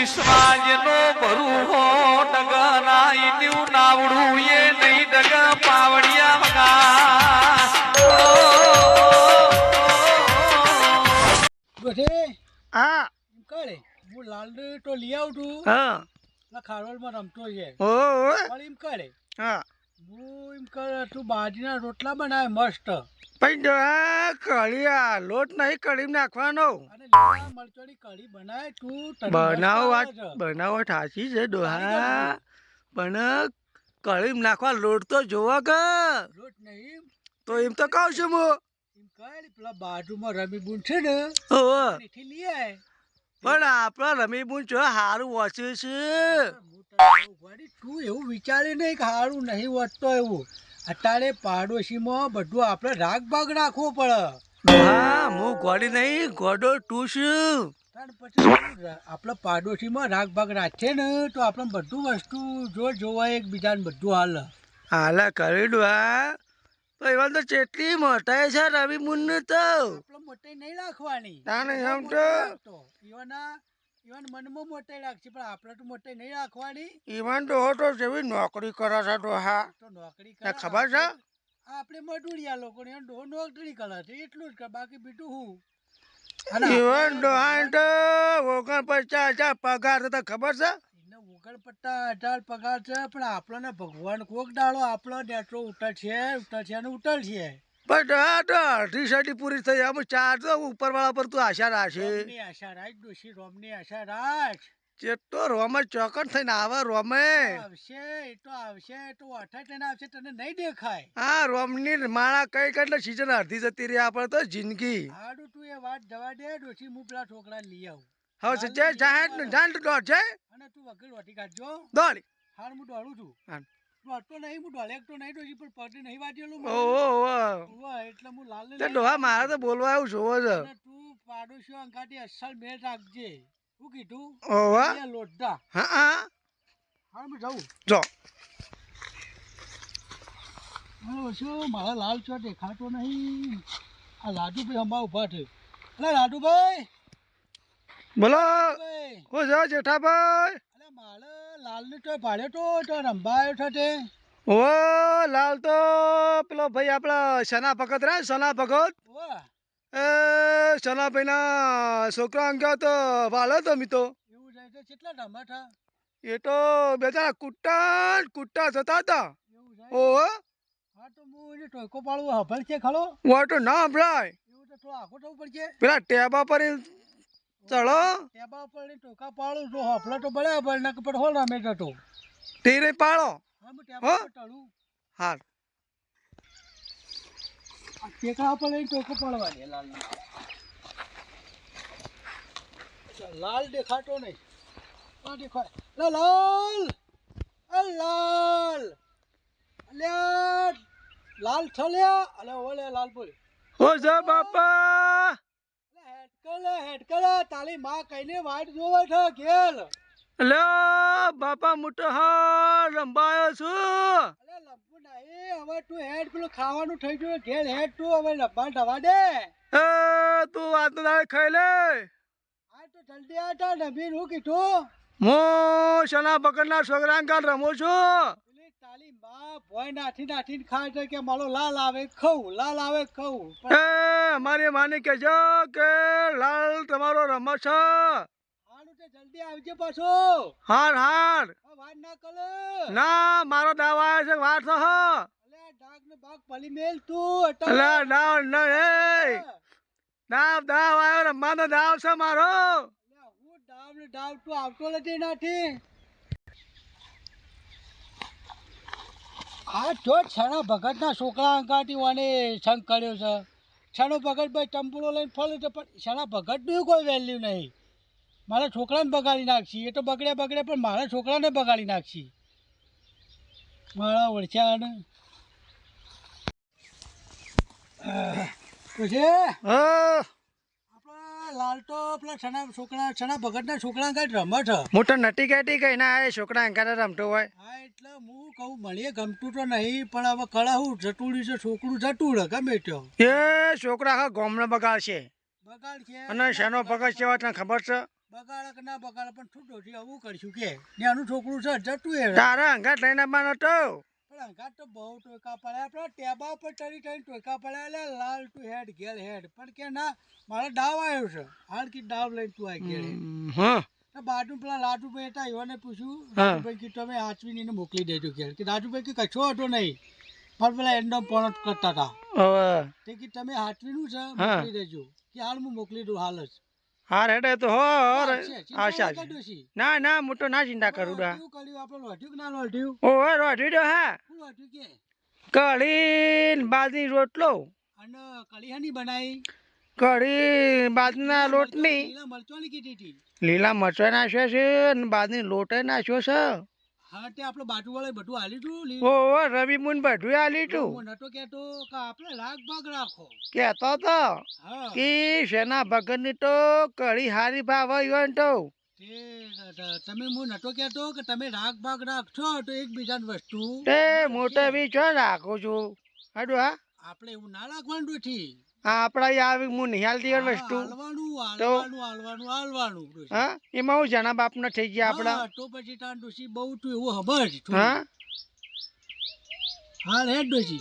વિશ્વાજનો ભરું હો ડગના ઈન્યું નાવડું એ નહીં ડગ પાવડિયા વગા ગોઠે હા એમ કરે હું લાલ તો લઈ આવું છું હા ખારોલમાં રમતો છે ઓ પણ એમ કરે હા હું એમ કરે તું બાજરીના રોટલા બનાવે મસ્ત પણ કઢી લોટ નહીં કઢી નાખવાનો અને લીલા મરચોની કઢી બનાવે તું તને મસ્ત આવે છે. બનાવો ઠાચી છે ડોહા પણ કઢી નાખવા લોટ તો જોવો કે લોટ નહીં તો એમ તો કહું છું હું એમ કરે પેલા બાજુમાં રમી બુન છે ને ઓહો. એથી લઈ આય પણ આપણા રમીબુન જો સારું વાંચ્યું છે હું તને કહું, વળી તું એવું વિચારે નહીં કે સારું નહીં વધતો એવું અત્યારે પાડોશીમાં બધું આપણે રાગ ભાગ રાખવો પડે ડોહા હું ગોડી નહીં ગોડો તું છું તાર પછી આપણે પાડોશીમાં રાગ ભાગ રાખીએ ને તો આપણે બધું વસ્તુ જોવાય એકબીજાને બધું હાલ હાલા કરી ડોહા તો એવા તો ચેટલી મોટાઈ છે રમીબુન ને તો આપણે મોટાઈ નહીં રાખવાની તાને એમ તો ઈવાના મનમાં મોટાઈ રાખશે પણ આપણે તો મોટાઈ નહીં રાખવાની ઈવન ડોહો તો જેવી નોકરી કરે છે ડોહા તો નોકરી તને ખબર છે આપણે મજૂરિયા લોકોને નોકરી કરે છે એટલું જ કરે બાકી બીજું હું ઈવન ડોહા તો 49,000 પગાર છે તને ખબર છે એને 49,000 પગાર છે પણ આપણને ભગવાન કોક દાડો આપણો ડેટરો ઉતરશે ને ઉતરશે પણ ડોહા તો અડધી સદી પૂરી થઈ આમ ચાર તો ઉપરવાળા પર તું આશા રાખે રોમની આશા રાખ ડોશી રોમની આશા રાખ ચેટલો રોમે ચોકડ થઈને આવે રોમે આવશે એ તો અઠાઈ થઈને આવશે તને નહીં દેખાય હા રોમની માળા કઈ એટલે સીઝન અડધી જતી રહી આપણે તો જિંદગી હાડું તું એ વાત જવા દે ડોશી હું પેલા છોકરા લઈ આવું હવે સજ્જે જાણ તો દોડ છે અને તું વકીલ વાટી કાઢજો દોડ હાલ હું દોડું છું હા. દોડતો નહીં હું દોડેક તો નહીં ડોશી પણ પગ નહીં વાટેલું ઓહો એટલે હું લાલ તે ડોહા મારે તો બોલવા આવું જોવો છે અને તું પાડોશીઓ અંગાથી અસલ મેળ રાખજે શું કીધું ઓહો લોટદા હા હા હા હું જાઉં જો શું મારા લાલ ચો દેખાતો નહીં આ લાડુભાઈ હમણાં ઉભા છે અરે લાડુભાઈ બોલો ભાઈ હું છે જેઠાભાઈ અરે મારે લાલને તો ભાડ્યો તો રંભાયો છે તે ઓ લાલ તો પેલો ભાઈ આપણા સના ભગત રહ્યા સના ભગત વાહ એ સનાભાઈના છોકરા અંગે તો વાળો તો મી તો એવું છે તો કેટલા ટમાટા એ તો બેચારા કુટ્ટા જતા હતા એવું છે ઓહો હા તો હું એને ટોયકો પાડવું હભળ છે ખરો વા તો ના સંભળાય એવું તો થોડું આખું થવું પડશે પેલા ટેબા પર ચડો ટેબા ઉપર ટોયકા પાડું તો હફળો તો બરાબર ને પણ હોલ રમે જતો તીરે પાડો હા હું ટેબા ઉપર ટળું હાર ટેકરા ઉપર લઈને ટોયકો પાડવા દે લાલ દેખાતો નહીં આ દેખાય લાલ અલ્યા લાલ છલ્યા અલે ઓલે લાલ બોલ હો જા બાપા હેડકલે તાલી માં કઈને વાટ જોવે છે ઘેલ લે બાપા મોટો હા રંબાયો છું અલે લંબુ નહીં હવે તું હેડ પેલું ખાવાનું થઈ ગયું ઘેલ હેડ તું હવે લંબા ઢવા દે એ તું વાત ના ખાઈ લે આ તો જલ્દી આટા નબીન હું કીધું હું સના ભગતના છોકરા કાલ રમું છું પેલી તાલી માં ભોય નાઠીને ખાય છે કે મારો લાલ આવે ખાઉં એ મારી માને કહેજો કે લાલ તમારો રમત છે હારું તે જલ્દી આવજે પાછો હાર વાત ના કર ના મારો દાવ આવે છે વાત તો હ અલે ડાક ને બાગ પલી મેલ તું અલે દાવ ન એ દાવ આવ્યો રમવાનો દાવ છે મારો હું ડાવ તું આવતો નથી નાઠી આ જો છણા ભગતના છોકરા અંગાટી વાને સંગ કર્યો છે છણો ભગત ભાઈ ચંપુડો લઈને ફરે છે પણ છણા ભગતનું કોઈ વેલ્યુ નહીં મારા છોકરાને બગાડી નાખશી એ તો બગડે પણ મારા છોકરાને બગાડી નાખશી મારા વળછાને પછી હા આપણા લાલ તો પેલા છણા ભગતના છોકરા અંગાટી રમે છે મોટો નટી કાટી કઈ ના એ છોકરા અંકારે રમતો હોય હા એટલે હું કહું મળીએ ગમતું તો નહીં પણ હવે કળાવું જટુડ્યું છે છોકરું જટુડે ગમે ત્યો એ છોકરા આખા ગામને બગાડશે બગાડ છે અને શેનો પગજ છે તને ખબર છે બગાડે કે ના બગાડે પણ શું ડોશી આવું કરશું કે એનું છોકરું છે જતું એ તારા અંગાત લઈને આવવાનો તો પણ અંગાત તો બહુ ટોયકા પડ્યા આપણા ટેબા ઉપર ટરી ટરી ટોયકા પડ્યા એટલે લાલ ટુ હેડ ઘેર હેડ પણ કે ના મારે ડાવ આવ્યો છે હાલ કી ડાવ લઈને તું આ ઘેર હેડ. હા તો બાજુ પેલા રાજુભાઈ હતા એવાને પૂછ્યું હા. રાજુભાઈ કે તમે હાચવીને એને મોકલી દેજો ઘેર કે રાજુભાઈ કે કશો હતો નહીં પણ પેલા એન્ડમ પણ કરતા હતા હવે તે કે તમે હાચવીનું છે હા. મોકલી દેજો કે હાલ હું મોકલી દઉં હાલ જ હાર હેડે તો હો આશા ચિંતા ડોશી ના ના હું તો ના ચિંતા કરું ડા કેવું કર્યું આપણે લોઢ્યું કે ના લોઢ્યું ઓવે રોટી દો હા શું લોઢ્યું કે કઢી બાજરી રોટલો અને કળિયાની બનાવી કઢી બાજરીના લોટની લીલા મરચોની કીધી હતી લીલા મરચાં નાખ્યો છે અને બાજરી લોટ નાખ્યો છે હા તે આપણે બાજુ વાળા બધું હાલ્યું હતું ઓવે રવિ મુન બધું આલી તું હું નતો કેતો કે આપણે રાગ ભાગ રાખો કહેતો તો હા કે શેના ભગતની તો કઢી હારી ભાવ ઈવન તો તમે હું નતો કેતો કે તમે રાગ ભાગ રાખશો તો એકબીજાની વસ્તુ તે મોટા બી છો રાખું છું હાડું હા આપણે એવું ના રાખવાનું નથી આપણા અહીં આવી હું નહીં હાલતી યાર વસ્તુ હાલવાનું તો? હાલવાનું હાલવાનું હાલવાનું ડોશી. હા એમાં હું જણા બાપના થઈ ગયા આપણા હા, તો પછી તાર ડોશી બહુ તું એવું ખબર હા હા રે ડોશી